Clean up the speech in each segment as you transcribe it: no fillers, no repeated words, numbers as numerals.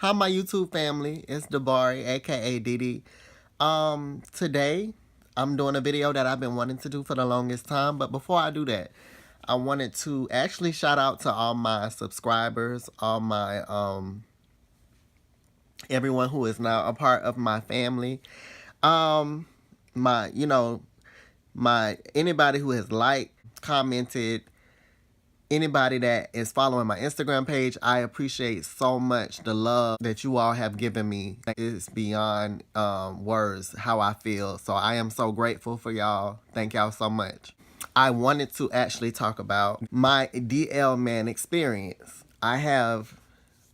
Hi, my YouTube family. It's Dabari, aka Didi. Today I'm doing a video that I've been wanting to do for the longest time. But before I do that, I wanted to actually shout out to all my subscribers, all my everyone who is now a part of my family. Um, my my anybody who has liked, commented, anybody that is following my Instagram page, I appreciate so much the love that you all have given me. It's beyond words how I feel. So I am so grateful for y'all. Thank y'all so much. I wanted to actually talk about my DL Man experience. I have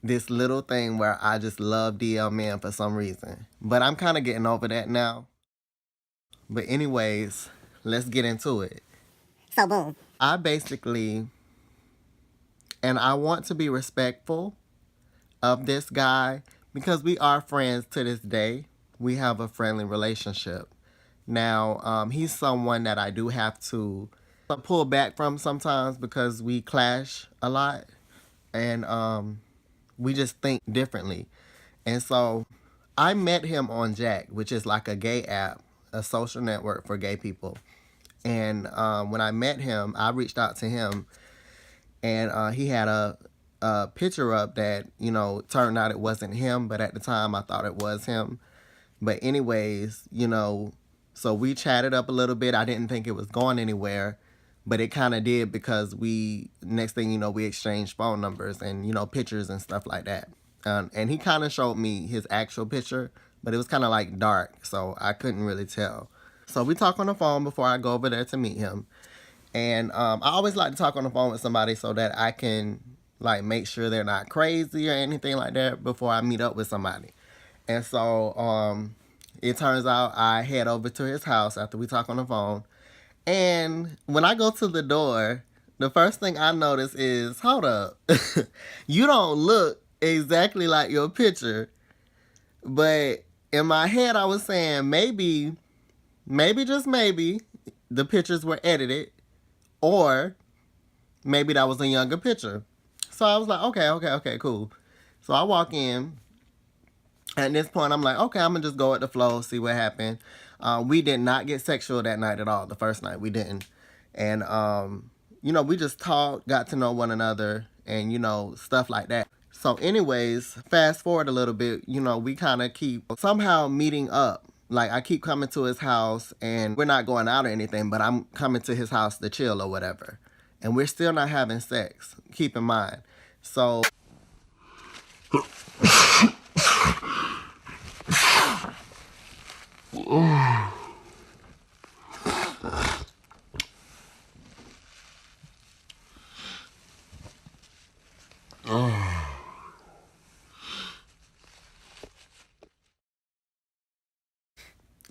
this little thing where I just love DL Man for some reason. But I'm kind of getting over that now. But anyways, let's get into it. So boom. I basically, and I want to be respectful of this guy because we are friends to this day. We have a friendly relationship. Now, he's someone that I do have to pull back from sometimes because we clash a lot and we just think differently. And so I met him on Jack, which is like a gay app, a social network for gay people. And when I met him, I reached out to him and he had a picture up that, turned out it wasn't him, but at the time I thought it was him. But anyways, so we chatted up a little bit. I didn't think it was going anywhere, but it kind of did because next thing you know, we exchanged phone numbers and, pictures and stuff like that. And he kind of showed me his actual picture, but it was kind of like dark, so I couldn't really tell. So we talked on the phone before I go over there to meet him. And I always like to talk on the phone with somebody so that I can like make sure they're not crazy or anything like that before I meet up with somebody. And so it turns out I head over to his house after we talk on the phone. And when I go to the door, the first thing I notice is, hold up, you don't look exactly like your picture. But in my head, I was saying maybe just maybe, the pictures were edited. Or maybe that was a younger picture. So I was like, okay, cool. So I walk in. At this point, I'm like, okay, I'm going to just go with the flow, see what happened. We did not get sexual that night at all. The first night, we didn't. And, we just talked, got to know one another, and, stuff like that. So anyways, fast forward a little bit, we kind of keep somehow meeting up. Like, I keep coming to his house, and we're not going out or anything, but I'm coming to his house to chill or whatever. And we're still not having sex, keep in mind. So...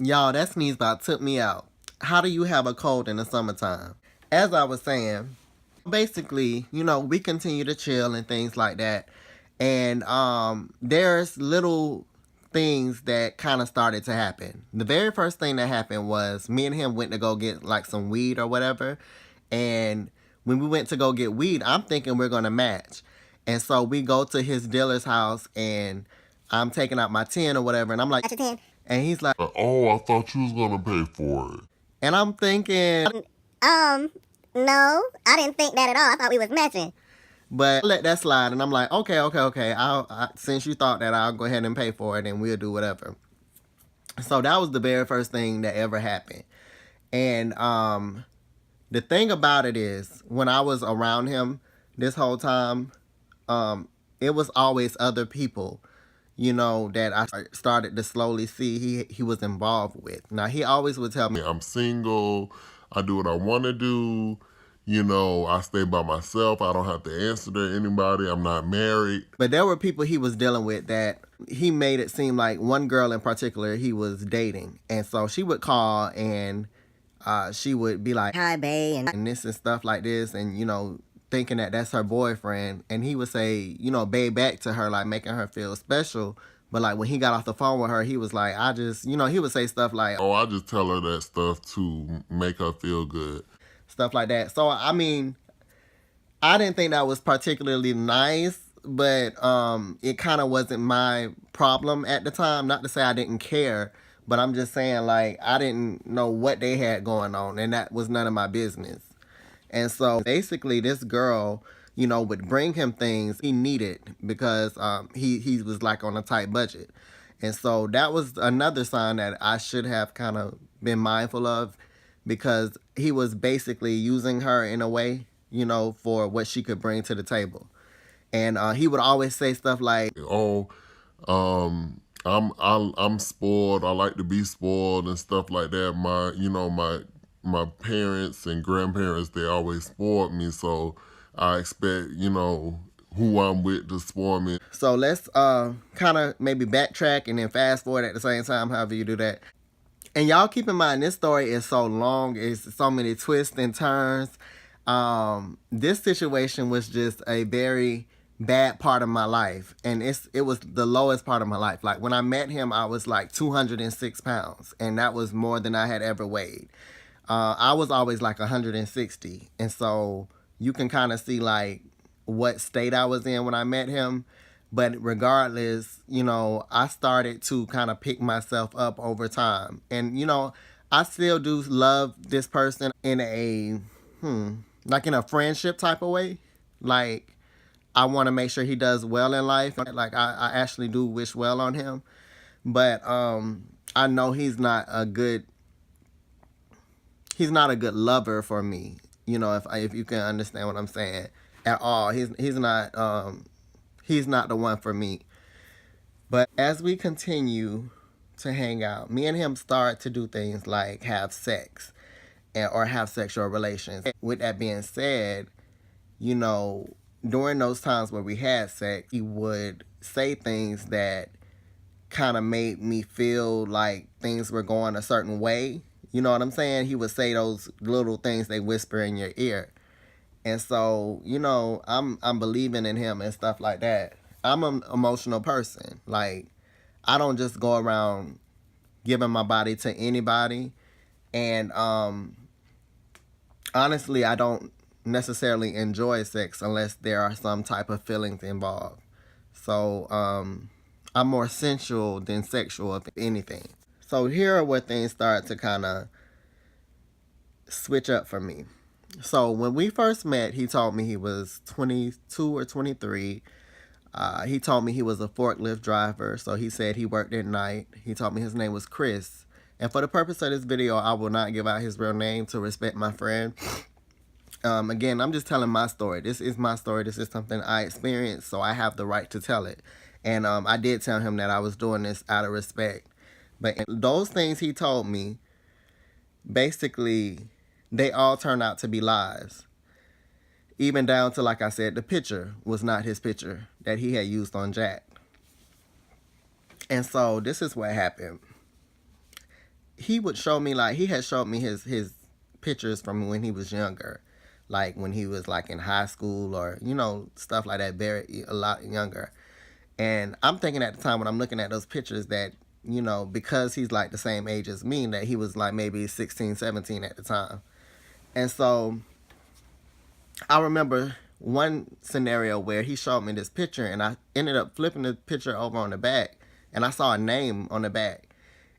Y'all, that sneeze about took me out. How do you have a cold in the summertime? As I was saying, basically, we continue to chill and things like that. And there's little things that kind of started to happen. The very first thing that happened was me and him went to go get like some weed or whatever. And when we went to go get weed, I'm thinking we're going to match. And so we go to his dealer's house and I'm taking out my 10 or whatever. And I'm like, Got your 10. and he's like, Oh, I thought you was gonna pay for it. and I'm thinking, No, I didn't think that at all. I thought we was matching. but I let that slide. And I'm like, okay. Since you thought that, I'll go ahead and pay for it and we'll do whatever. So that was the very first thing that ever happened. And the thing about it is, when I was around him this whole time, it was always other people, that I started to slowly see he was involved with. Now, he always would tell me, I'm single. I do what I want to do. I stay by myself. I don't have to answer to anybody. I'm not married. but there were people he was dealing with that he made it seem like one girl in particular he was dating. And so she would call and she would be like, Hi, bae, and this and stuff like this. And, thinking that that's her boyfriend. And he would say, babe back to her, like making her feel special. But like when he got off the phone with her, he was like, he would say stuff like, Oh, I just tell her that stuff to make her feel good. stuff like that. So, I mean, I didn't think that was particularly nice, but it kind of wasn't my problem at the time. Not to say I didn't care, but I'm just saying, like, I didn't know what they had going on, and that was none of my business. And so basically, this girl, you know, would bring him things he needed because he was like on a tight budget. And so that was another sign that I should have kind of been mindful of, because he was basically using her in a way, you know, for what she could bring to the table. And he would always say stuff like, Oh, I'm spoiled. I like to be spoiled and stuff like that. My parents and grandparents, they always spoiled me, so I expect, who I'm with to spoil me. so let's kind of maybe backtrack and then fast forward at the same time, however you do that. And y'all keep in mind, this story is so long. It's so many twists and turns. This situation was just a very bad part of my life. And it was the lowest part of my life. Like, when I met him, I was like 206 pounds. And that was more than I had ever weighed. I was always like 160. And so you can kind of see like what state I was in when I met him. But regardless, you know, I started to kind of pick myself up over time. And, you know, I still do love this person in like in a friendship type of way. Like, I want to make sure he does well in life. Like, I actually do wish well on him. But I know he's not a good lover for me. You know, if you can understand what I'm saying at all. He's not the one for me. But as we continue to hang out, me and him start to do things like have sex or have sexual relations. With that being said, you know, during those times where we had sex, he would say things that kind of made me feel like things were going a certain way. You know what I'm saying? He would say those little things they whisper in your ear. And so, you know, I'm believing in him and stuff like that. I'm an emotional person. Like, I don't just go around giving my body to anybody. And honestly, I don't necessarily enjoy sex unless there are some type of feelings involved. So I'm more sensual than sexual, if anything. So here are where things start to kind of switch up for me. So when we first met, he told me he was 22 or 23. He told me he was a forklift driver, so he said he worked at night. He told me his name was Chris. And for the purpose of this video, I will not give out his real name to respect my friend. Again, I'm just telling my story. This is my story. This is something I experienced, so I have the right to tell it. And I did tell him that I was doing this out of respect. But those things he told me, basically, they all turned out to be lies. Even down to, like I said, the picture was not his picture that he had used on Jack. And so this is what happened. He would show me, like, he had showed me his pictures from when he was younger. Like when he was like in high school or, you know, stuff like that, a lot younger. And I'm thinking at the time when I'm looking at those pictures that, you know, because he's like the same age as me, that he was like maybe 16, 17 at the time. And so I remember one scenario where he showed me this picture and I ended up flipping the picture over on the back and I saw a name on the back.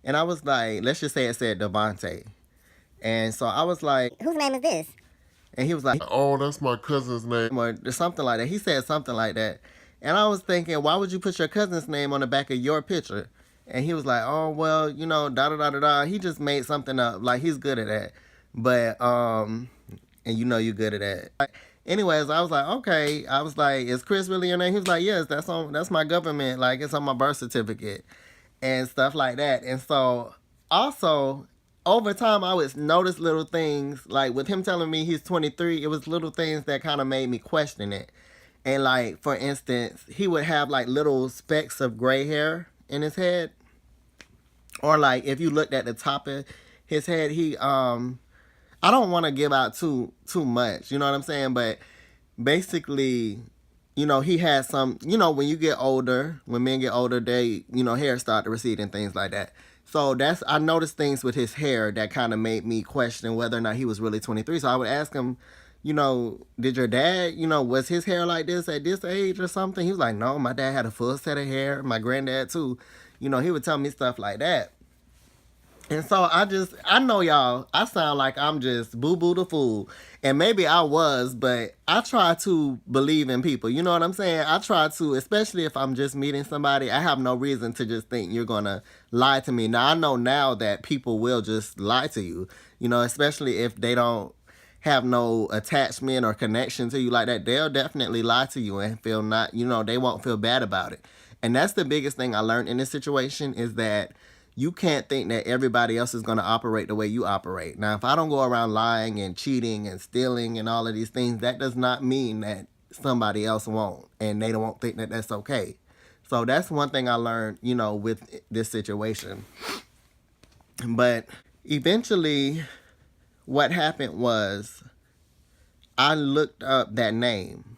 And I was like, let's just say it said Devontae. And so I was like, Whose name is this? and he was like, Oh, that's my cousin's name. or something like that. He said something like that. And I was thinking, why would you put your cousin's name on the back of your picture? And he was like, oh, well, you know, da-da-da-da-da. He just made something up. Like, he's good at that. But, and you know you're good at that. Anyways, I was like, okay. I was like, is Chris really your name? He was like, yes, that's my government. Like, it's on my birth certificate and stuff like that. And so, also, over time, I would notice little things. Like, with him telling me he's 23, it was little things that kind of made me question it. And, like, for instance, he would have, like, little specks of gray hair in his head. Or, like, if you looked at the top of his head, I don't want to give out too much, you know what I'm saying? But basically, you know, he had some, you know, when you get older, when men get older, they, you know, hair start to recede and things like that. So I noticed things with his hair that kind of made me question whether or not he was really 23. So I would ask him, did your dad, was his hair like this at this age or something? He was like, no, my dad had a full set of hair. My granddad too. He would tell me stuff like that. And so I know y'all, I sound like I'm just boo boo the fool. And maybe I was, but I try to believe in people. You know what I'm saying? I try to, especially if I'm just meeting somebody, I have no reason to just think you're going to lie to me. Now, I know now that people will just lie to you, especially if they don't have no attachment or connection to you like that. They'll definitely lie to you and feel not, they won't feel bad about it. And that's the biggest thing I learned in this situation is that you can't think that everybody else is going to operate the way you operate. Now, if I don't go around lying and cheating and stealing and all of these things, that does not mean that somebody else won't, and they don't think that that's okay. So that's one thing I learned, with this situation. But eventually, what happened was I looked up that name.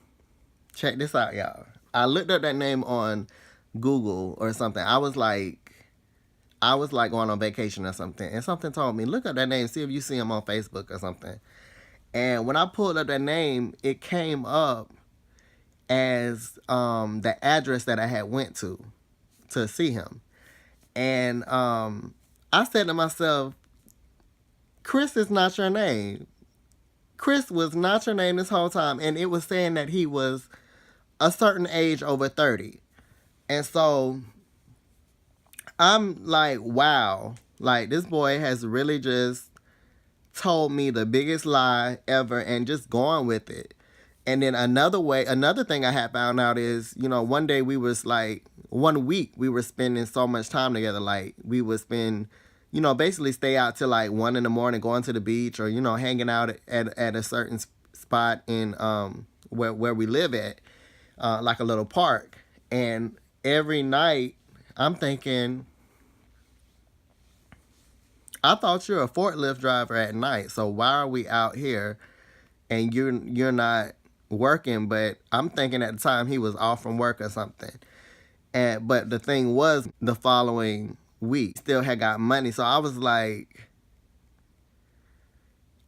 Check this out, y'all. I looked up that name on Google or something. I was like going on vacation or something, and something told me, look up that name, see if you see him on Facebook or something. And when I pulled up that name, it came up as the address that I had went to see him. And I said to myself, Chris is not your name. Chris was not your name this whole time. And it was saying that he was a certain age over 30. And so I'm like, wow, like this boy has really just told me the biggest lie ever and just going with it. And then another thing I had found out is, one day we was like, 1 week we were spending so much time together. Like we would spend, basically stay out till like 1 a.m, going to the beach or, hanging out at a certain spot in where we live at, like a little park. And every night I'm thinking, I thought you're a forklift driver at night, so why are we out here and you're not working? But I'm thinking at the time he was off from work or something. But the thing was, the following week still had got money, so I was like,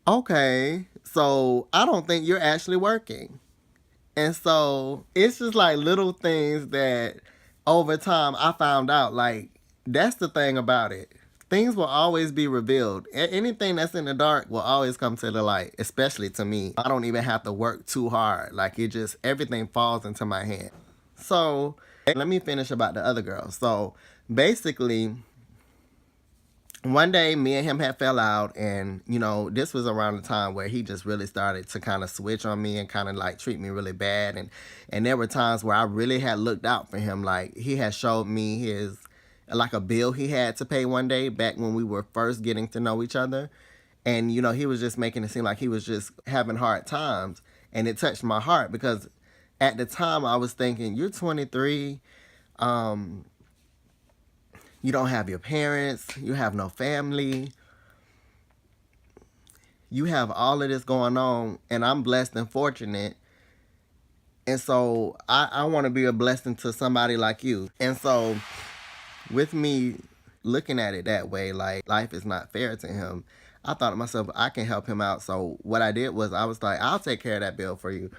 okay, so I don't think you're actually working. And so it's just like little things that over time I found out, like, that's the thing about it. Things will always be revealed. Anything that's in the dark will always come to the light, especially to me. I don't even have to work too hard. Like, everything falls into my hand. So let me finish about the other girl. So basically, one day me and him had fell out, and this was around the time where he just really started to kind of switch on me and kind of like treat me really bad. And there were times where I really had looked out for him. Like, he had showed me his, like, a bill he had to pay one day back when we were first getting to know each other. And, he was just making it seem like he was just having hard times. And it touched my heart because at the time I was thinking, you're 23, you don't have your parents, you have no family, you have all of this going on, and I'm blessed and fortunate. And so I want to be a blessing to somebody like you. And so with me looking at it that way, like life is not fair to him, I thought to myself, I can help him out. So what I did was I was like, I'll take care of that bill for you.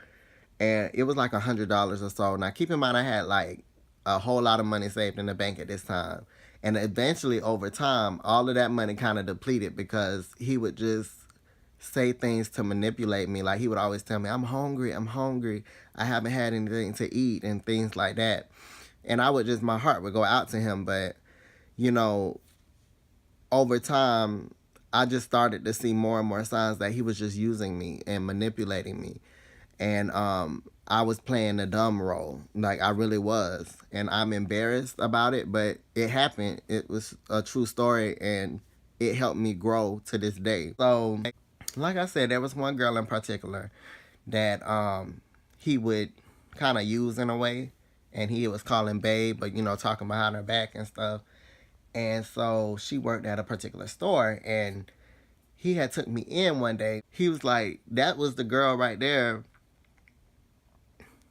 And it was like $100 or so. Now keep in mind I had like a whole lot of money saved in the bank at this time. And eventually over time, all of that money kind of depleted because he would just say things to manipulate me. Like, he would always tell me, I'm hungry, I haven't had anything to eat and things like that. And my heart would go out to him. But, over time, I just started to see more and more signs that he was just using me and manipulating me. And I was playing the dumb role. Like, I really was. And I'm embarrassed about it, but it happened. It was a true story, and it helped me grow to this day. So, like I said, there was one girl in particular that he would kind of use in a way. And he was calling babe, but, talking behind her back and stuff. And so she worked at a particular store, and he had took me in one day. He was like, that was the girl right there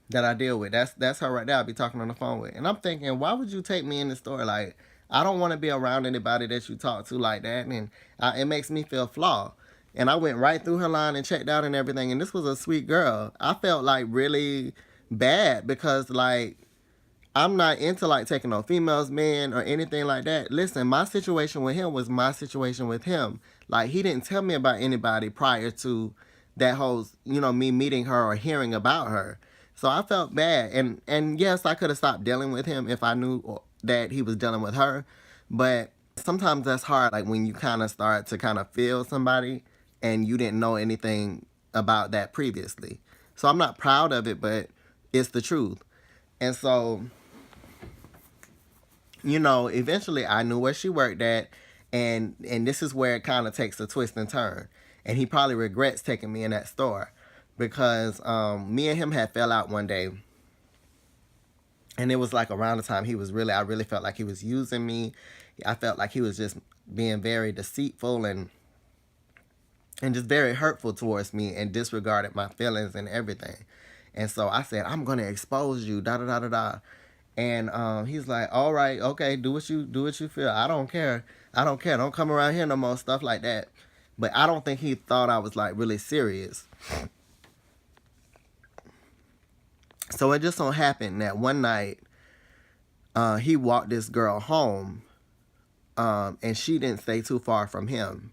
that I deal with. That's her right there I'll be talking on the phone with. And I'm thinking, why would you take me in the store? Like, I don't want to be around anybody that you talk to like that. And it makes me feel flawed. And I went right through her line and checked out and everything. And this was a sweet girl. I felt like really bad because like I'm not into like taking no females, men, or anything like that. Listen, my situation with him was my situation with him. Like he didn't tell me about anybody prior to that whole, me meeting her or hearing about her. So I felt bad, and yes, I could have stopped dealing with him if I knew that he was dealing with her. But sometimes that's hard, like when you kind of start to kind of feel somebody and you didn't know anything about that previously. So I'm not proud of it, but it's the truth. And so eventually I knew where she worked at, and this is where it kind of takes a twist and turn. And he probably regrets taking me in that store because me and him had fell out one day, and it was like around the time I really felt like he was using me. I felt like he was just being very deceitful and just very hurtful towards me and disregarded my feelings and everything. And so I said, I'm gonna expose you, da da da da da. And he's like, all right, okay, do what you feel. I don't care. I don't care. Don't come around here no more, stuff like that. But I don't think he thought I was like really serious. So it just so happened that one night he walked this girl home, and she didn't stay too far from him.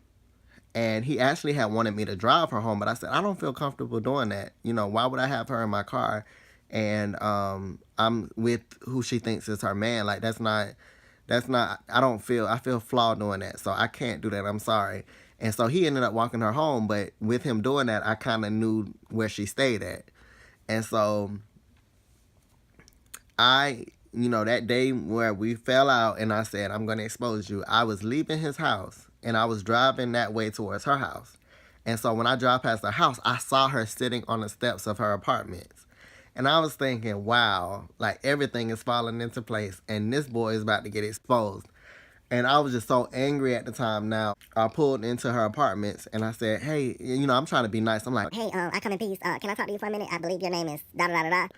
And he actually had wanted me to drive her home, but I said, I don't feel comfortable doing that. Why would I have her in my car and I'm with who she thinks is her man? Like, I feel flawed doing that. So I can't do that. I'm sorry. And so he ended up walking her home, but with him doing that, I kind of knew where she stayed at. And so that day where we fell out and I said, I'm going to expose you, I was leaving his house and I was driving that way towards her house. And so when I drive past her house, I saw her sitting on the steps of her apartments. And I was thinking, wow, like everything is falling into place and this boy is about to get exposed. And I was just so angry at the time. Now, I pulled into her apartments and I said, hey, I'm trying to be nice. I'm like, Hey, I come in peace. Can I talk to you for a minute? I believe your name is da da da da da.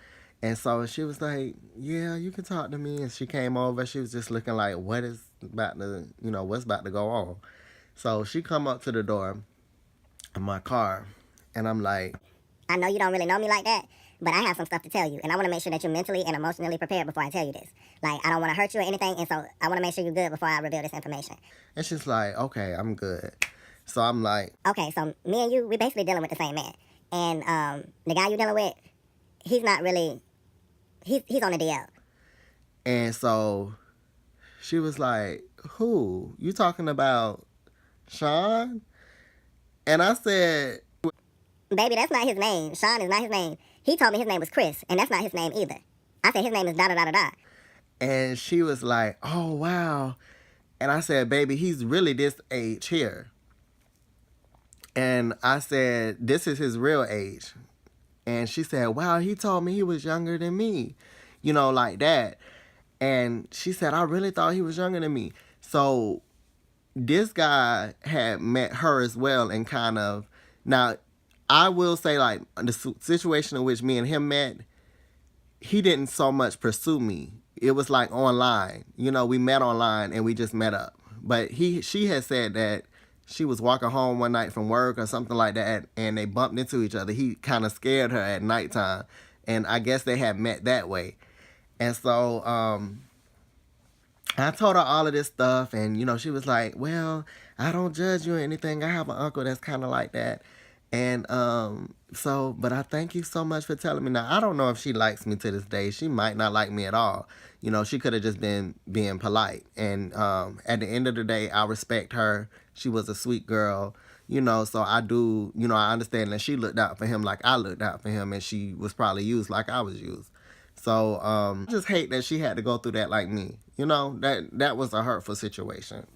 and so she was like, yeah, you can talk to me. And she came over. She was just looking like, what's about to go on? So she come up to the door of my car, and I'm like, I know you don't really know me like that, but I have some stuff to tell you, and I want to make sure that you're mentally and emotionally prepared before I tell you this. Like, I don't want to hurt you or anything, and so I want to make sure you're good before I reveal this information. and she's like, okay, I'm good. So I'm like, Okay, so me and you, we basically dealing with the same man. And the guy you're dealing with, he's not really, he's on the DL. and so she was like, who? You talking about Sean? And I said, Baby, that's not his name. Sean is not his name. He told me his name was Chris, and that's not his name either. I said his name is da da da da da. and she was like, oh, wow. And I said, baby, he's really this age here. And I said, this is his real age. And she said, wow, he told me he was younger than me, like that. And she said, I really thought he was younger than me. So this guy had met her as well and kind of, now I will say like the situation in which me and him met, he didn't so much pursue me. It was like online, we met online and we just met up. But she had said that she was walking home one night from work or something like that, and they bumped into each other. He kind of scared her at nighttime, and I guess they had met that way. And so I told her all of this stuff, and she was like, well, I don't judge you or anything. I have an uncle that's kind of like that. And but I thank you so much for telling me. Now, I don't know if she likes me to this day. She might not like me at all. She could have just been being polite. And at the end of the day, I respect her. She was a sweet girl, so I do, I understand that she looked out for him like I looked out for him, and she was probably used like I was used. So I just hate that she had to go through that like me. That was a hurtful situation.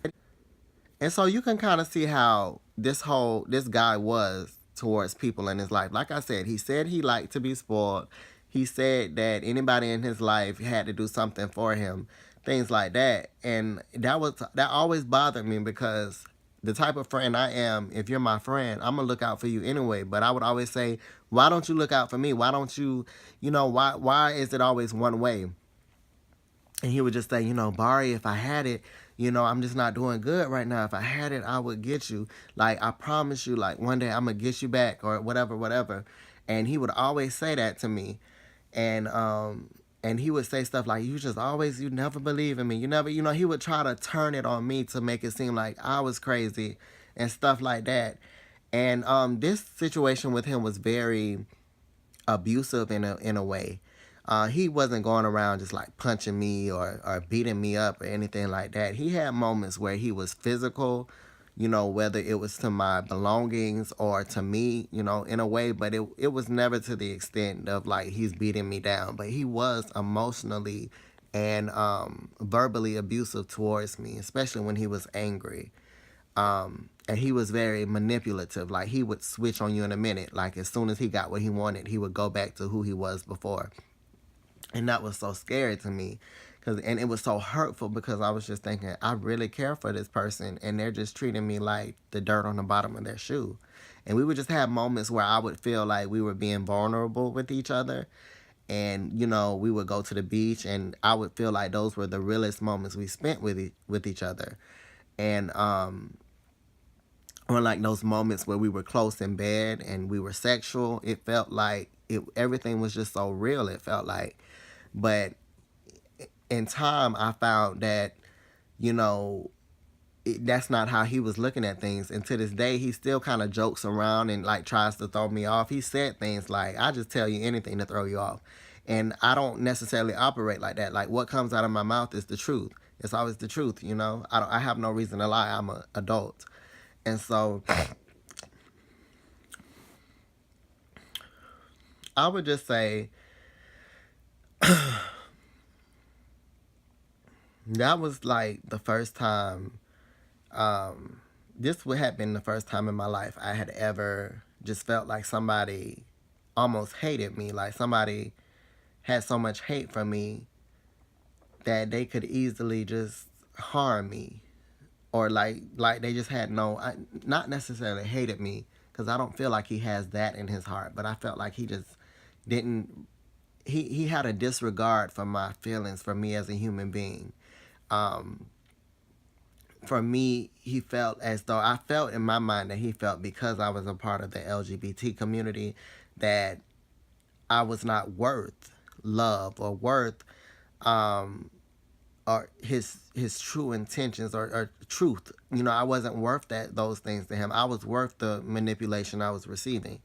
And so you can kind of see how this guy was towards people in his life. Like I said he liked to be spoiled. He said that anybody in his life had to do something for him, things like that. And that always bothered me because the type of friend I am, if you're my friend, I'm going to look out for you anyway. But I would always say, why don't you look out for me? Why don't you, why is it always one way? And he would just say, Bari, if I had it, I'm just not doing good right now. If I had it, I would get you. Like, I promise you, like, one day I'm going to get you back or whatever, whatever. And he would always say that to me. And he would say stuff like, you never believe in me. You never, he would try to turn it on me to make it seem like I was crazy and stuff like that. And this situation with him was very abusive in a way. He wasn't going around just like punching me or beating me up or anything like that. He had moments where he was physical, whether it was to my belongings or to me, in a way, but it was never to the extent of like he's beating me down. But he was emotionally and verbally abusive towards me, especially when he was angry. And he was very manipulative. Like, he would switch on you in a minute. Like, as soon as he got what he wanted, he would go back to who he was before. And that was so scary to me. And it was so hurtful because I was just thinking, I really care for this person, and they're just treating me like the dirt on the bottom of their shoe. And we would just have moments where I would feel like we were being vulnerable with each other. And, we would go to the beach, and I would feel like those were the realest moments we spent with each other. And, or like those moments where we were close in bed and we were sexual, it felt like everything was just so real, it felt like. But in time, I found that, that's not how he was looking at things. And to this day, he still kind of jokes around and like tries to throw me off. He said things like, I just tell you anything to throw you off. And I don't necessarily operate like that. Like, what comes out of my mouth is the truth. It's always the truth, I have no reason to lie. I'm an adult. And so I would just say that was like the first time, this would have been the first time in my life I had ever just felt like somebody almost hated me. Like, somebody had so much hate for me that they could easily just harm me. Or like they just had not necessarily hated me, because I don't feel like he has that in his heart, but I felt like he just didn't, he had a disregard for my feelings for me as a human being. For me, he felt as though, I felt in my mind that he felt because I was a part of the LGBT community that I was not worth love or worth or his true intentions or truth. I wasn't worth those things to him. I was worth the manipulation I was receiving.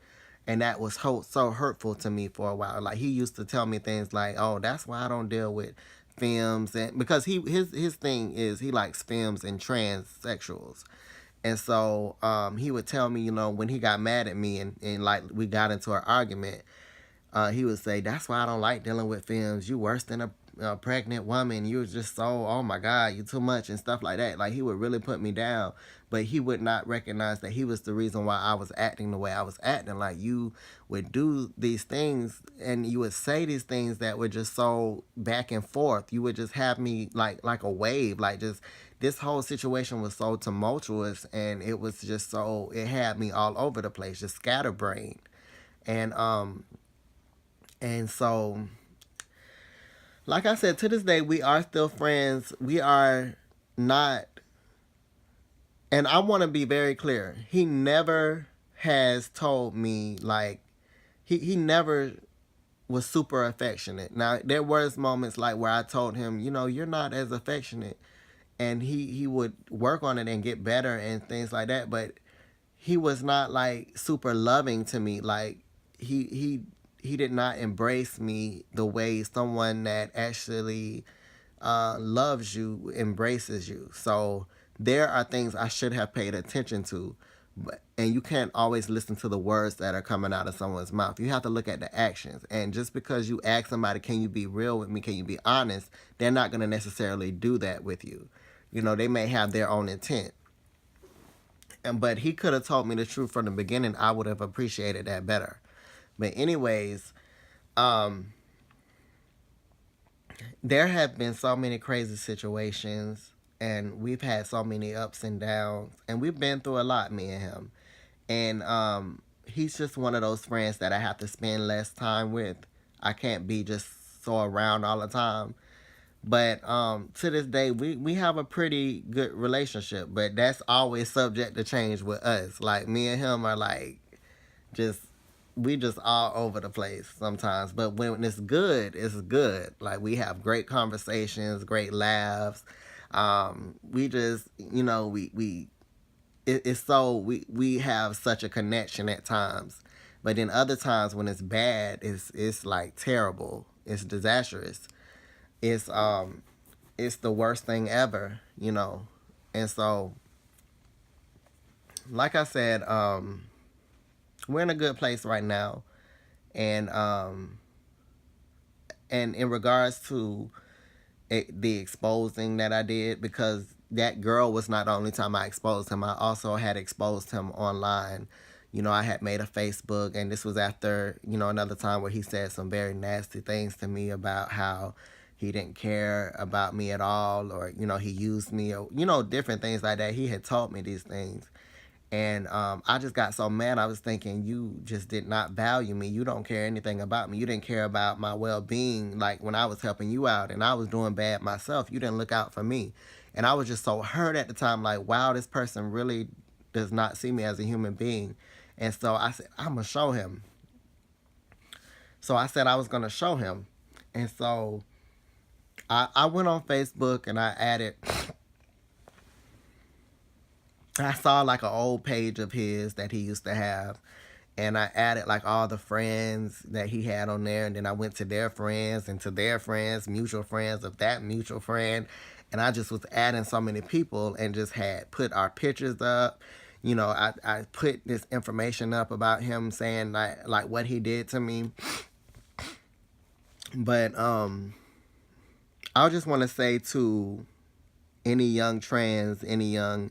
And that was so hurtful to me for a while. Like, he used to tell me things like, oh, that's why I don't deal with femmes. And because his thing is he likes femmes and transsexuals. And so he would tell me, when he got mad at me and like we got into an argument, he would say, that's why I don't like dealing with femmes. You worse than a pregnant woman. You was just so, oh my God, you too much and stuff like that. Like, he would really put me down, but he would not recognize that he was the reason why I was acting the way I was acting. Like, you would do these things and you would say these things that were just so back and forth. You would just have me like a wave, like just this whole situation was so tumultuous, and it was just so, it had me all over the place, just scatterbrained. And so, like I said, to this day, we are still friends. We are not, and I want to be very clear. He never has told me, like, he never was super affectionate. Now, there was moments like where I told him, you're not as affectionate. And he would work on it and get better and things like that. But he was not like super loving to me. Like, he did not embrace me the way someone that actually loves you embraces you. So there are things I should have paid attention to, and you can't always listen to the words that are coming out of someone's mouth. You have to look at the actions. And just because you ask somebody, can you be real with me, can you be honest, they're not going to necessarily do that with you. They may have their own intent. But he could have told me the truth from the beginning. I would have appreciated that better. But anyways, there have been so many crazy situations, and we've had so many ups and downs, and we've been through a lot, me and him. And he's just one of those friends that I have to spend less time with. I can't be just so around all the time. But to this day, we have a pretty good relationship. But that's always subject to change with us. Like me and him are like just we just all over the place sometimes. But when it's good, it's good. Like we have great conversations, great laughs. We just it's so we have such a connection at times. But then other times when it's bad, it's like terrible. It's disastrous. It's it's the worst thing ever. And so like I said, we're in a good place right now. And in regards to the exposing that I did, because that girl was not the only time I exposed him. I also had exposed him online. I had made a Facebook, and this was after, another time where he said some very nasty things to me about how he didn't care about me at all, or, he used me, or, different things like that. He had taught me these things. And I just got so mad. I was thinking, you just did not value me. You don't care anything about me. You didn't care about my well-being. Like when I was helping you out and I was doing bad myself, you didn't look out for me. And I was just so hurt at the time, like, wow, this person really does not see me as a human being. And so I said, I'm going to show him. So I said I was going to show him. And so I went on Facebook and I saw like an old page of his that he used to have, and I added like all the friends that he had on there, and then I went to their friends and to their friends, mutual friends of that mutual friend, and I just was adding so many people and just had put our pictures up. I put this information up about him saying like what he did to me. But I just want to say to any young trans, any young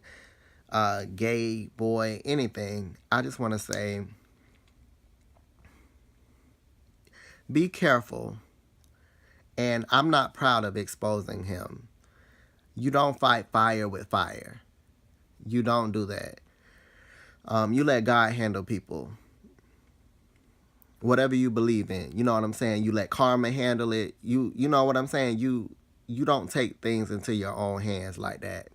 gay boy, anything, I just want to say, be careful. And I'm not proud of exposing him. You don't fight fire with fire. You don't do that. You let God handle people. Whatever you believe in, you know what I'm saying? You let karma handle it. You know what I'm saying? You don't take things into your own hands like that.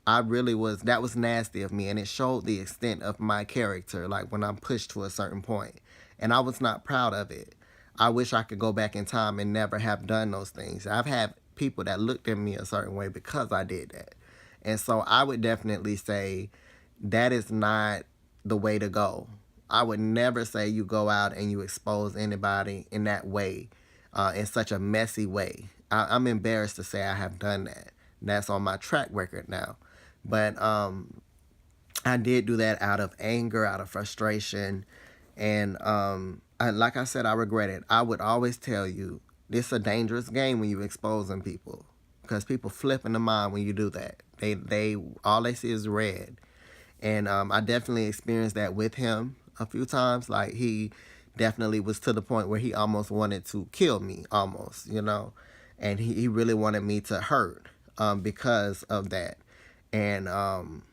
That was nasty of me, and it showed the extent of my character, like when I'm pushed to a certain point. And I was not proud of it. I wish I could go back in time and never have done those things. I've had people that looked at me a certain way because I did that. And so I would definitely say that is not the way to go. I would never say you go out and you expose anybody in that way, in such a messy way. I'm embarrassed to say I have done that. That's on my track record now. But I did do that out of anger, out of frustration. And like I said, I regret it. I would always tell you, it's a dangerous game when you're exposing people. Because people flip in the mind when you do that. They all they see is red. And I definitely experienced that with him a few times. Like he definitely was to the point where he almost wanted to kill me, almost, And he really wanted me to hurt because of that. And I'm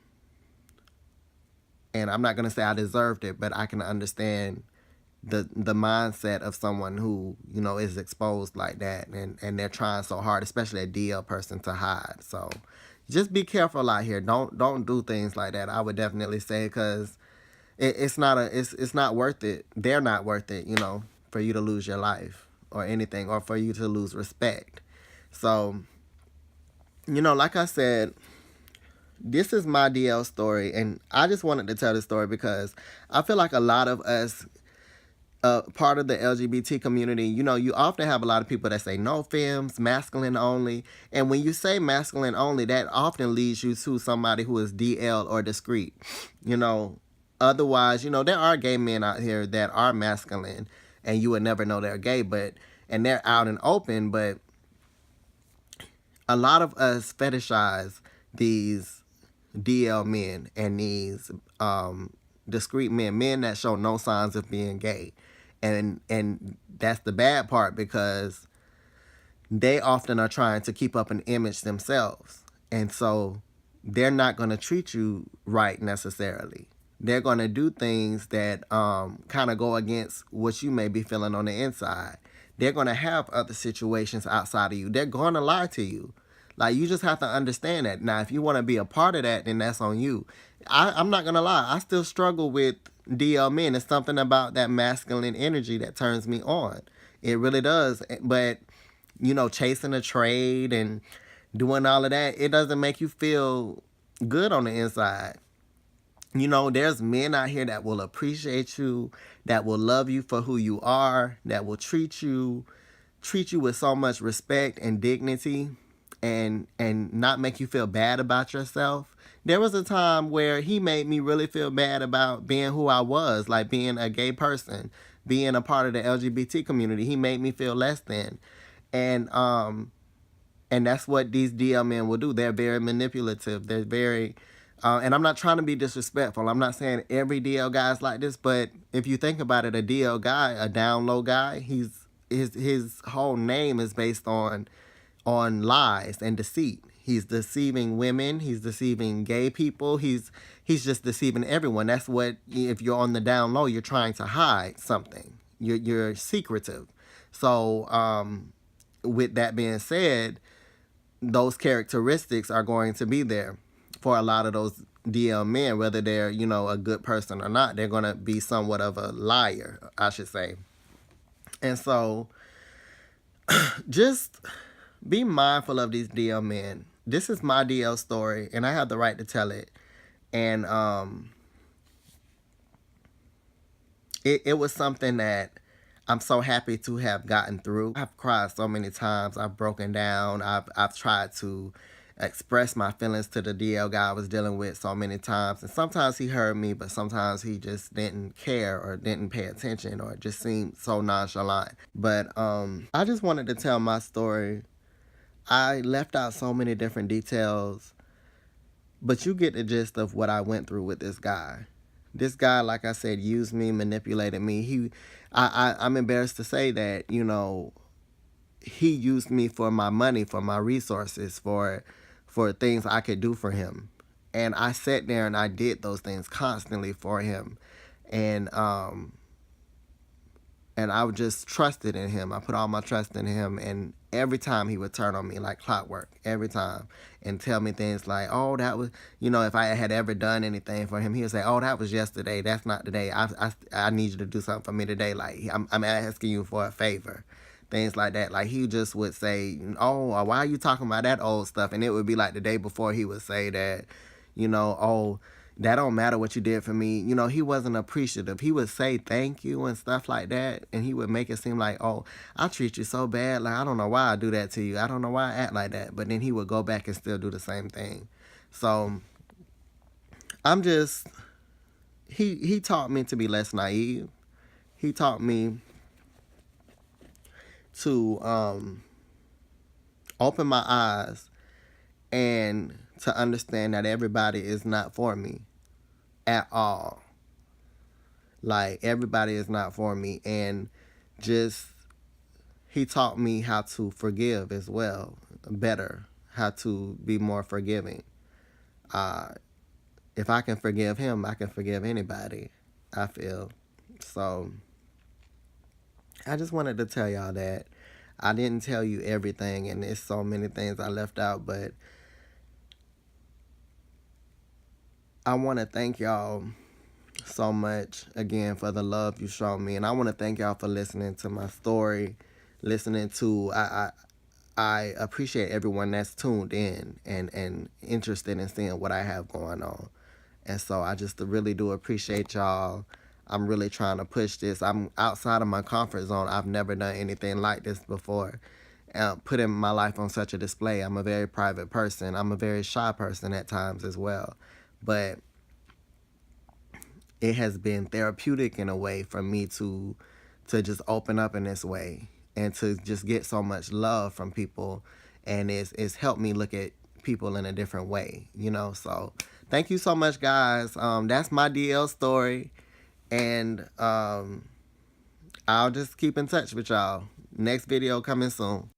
not gonna say I deserved it, but I can understand the mindset of someone who is exposed like that, and they're trying so hard, especially a DL person, to hide. So just be careful out here. Don't do things like that. I would definitely say, because it's not worth it. They're not worth it, for you to lose your life or anything, or for you to lose respect. So like I said, this is my DL story, and I just wanted to tell this story because I feel like a lot of us, part of the LGBT community, you often have a lot of people that say no femmes, masculine only. And when you say masculine only, that often leads you to somebody who is DL or discreet. Otherwise, there are gay men out here that are masculine, and you would never know they're gay, and they're out and open. But a lot of us fetishize these DL men and these discreet men that show no signs of being gay. And that's the bad part, because they often are trying to keep up an image themselves. And so they're not going to treat you right necessarily. They're going to do things that kind of go against what you may be feeling on the inside. they're going to have other situations outside of you. They're going to lie to you. Like, you just have to understand that. Now, if you want to be a part of that, then that's on you. I'm not going to lie. I still struggle with DL men. It's something about that masculine energy that turns me on. It really does. But, you know, chasing a trade and doing all of that, it doesn't make you feel good on the inside. You know, there's men out here that will appreciate you, that will love you for who you are, that will treat you with so much respect and dignity, and not make you feel bad about yourself. There was a time where he made me really feel bad about being who I was, like being a gay person, being a part of the LGBT community. He made me feel less than. And that's what these DL men will do. They're very manipulative. They're very, and I'm not trying to be disrespectful. I'm not saying every DL guy is like this, but if you think about it, a DL guy, a down low guy, his whole name is based on lies and deceit. He's deceiving women. He's deceiving gay people. He's just deceiving everyone. That's what, if you're on the down low, you're trying to hide something. You're secretive. So with that being said, those characteristics are going to be there for a lot of those DL men, whether they're, you know, a good person or not. They're going to be somewhat of a liar, I should say. And so just be mindful of these DL men. This is my DL story, and I have the right to tell it. And it was something that I'm so happy to have gotten through. I've cried so many times. I've broken down. I've tried to express my feelings to the DL guy I was dealing with so many times. And sometimes he heard me, but sometimes he just didn't care or didn't pay attention or just seemed so nonchalant. But I just wanted to tell my story. I left out so many different details, but you get the gist of what I went through with this guy. This guy, like I said, used me, manipulated me. I'm embarrassed to say that, you know, he used me for my money, for my resources, for things I could do for him. And I sat there and I did those things constantly for him. And I just trusted in him. I put all my trust in him. And every time he would turn on me like clockwork, every time, and tell me things like, oh, that was, you know, if I had ever done anything for him, he would say, oh, that was yesterday. That's not today. I need you to do something for me today. Like, I'm asking you for a favor. Things like that. Like, he just would say, oh, why are you talking about that old stuff? And it would be like the day before he would say that, you know, oh, that don't matter what you did for me. You know, he wasn't appreciative. He would say thank you and stuff like that. And he would make it seem like, oh, I treat you so bad. Like, I don't know why I do that to you. I don't know why I act like that. But then he would go back and still do the same thing. So I'm just, he taught me to be less naive. He taught me to open my eyes and to understand that everybody is not for me at all. Like, everybody is not for me. And just, he taught me how to forgive as well, better, how to be more forgiving. If I can forgive him, I can forgive anybody, I feel. So I just wanted to tell y'all that. I didn't tell you everything, and there's so many things I left out, but I want to thank y'all so much again for the love you show me, and I want to thank y'all for listening to my story, listening to, I appreciate everyone that's tuned in and interested in seeing what I have going on. And so I just really do appreciate y'all. I'm really trying to push this. I'm outside of my comfort zone. I've never done anything like this before. Putting my life on such a display. I'm a very private person. I'm a very shy person at times as well. But it has been therapeutic in a way for me to just open up in this way and to just get so much love from people. And it's helped me look at people in a different way, you know. So thank you so much, guys. That's my DL story. And I'll just keep in touch with y'all. Next video coming soon.